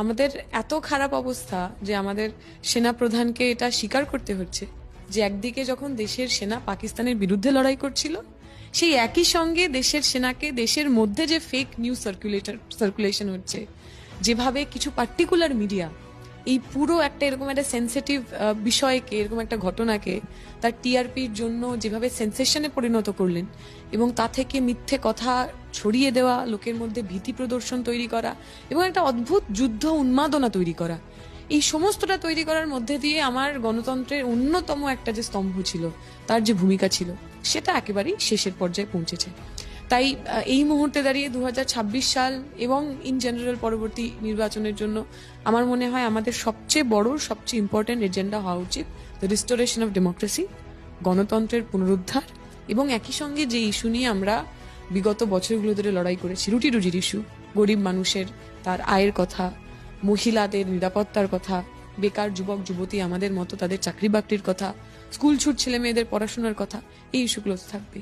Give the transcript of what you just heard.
আমাদের এত খারাপ অবস্থা যে আমাদের সেনা প্রধানকে এটা স্বীকার করতে হচ্ছে যে একদিকে যখন দেশের সেনা পাকিস্তানের বিরুদ্ধে লড়াই করছিল, সেই একই সঙ্গে দেশের সেনাকে দেশের মধ্যে যে ফেক নিউজ সার্কুলেশন হচ্ছে, যেভাবে কিছু পার্টিকুলার মিডিয়া এই পুরো একটা এরকম একটা সেন্সিটিভ বিষয়কে, এরকম একটা ঘটনাকে তার টিআরপির জন্য যেভাবে সেন্সেশনে পরিণত করলেন এবং তা থেকে মিথ্যে কথা ছড়িয়ে দেওয়া, লোকের মধ্যে ভীতি প্রদর্শন তৈরি করা এবং একটা অদ্ভুত যুদ্ধ উন্মাদনা তৈরি করা, এই সমস্তটা তৈরি করার মধ্যে দিয়ে আমার গণতন্ত্রের অন্যতম একটা যে স্তম্ভ ছিল, তার যে ভূমিকা ছিল, সেটা একেবারেই শেষের পর্যায়ে পৌঁছেছে। তাই এই মুহূর্তে দাঁড়িয়ে 2026 সাল এবং ইন জেনারেল পরবর্তী নির্বাচনের জন্য আমার মনে হয় আমাদের সবচেয়ে বড়, সবচেয়ে ইম্পর্টেন্ট এজেন্ডা হওয়া উচিত দ্য রিস্টোরেশন অফ ডেমোক্রেসি, গণতন্ত্রের পুনরুদ্ধার, এবং একই সঙ্গে যে ইস্যু নিয়ে আমরা বিগত বছরগুলো ধরে লড়াই করেছি, রুটি রুজির ইস্যু, গরিব মানুষের তার আয়ের কথা, মহিলাদের নিরাপত্তার কথা, বেকার যুবক যুবতী আমাদের মতো তাদের চাকরি বাকরির কথা, স্কুল ছুট ছেলে মেয়েদের পড়াশোনার কথা, এই ইস্যুগুলো থাকবে।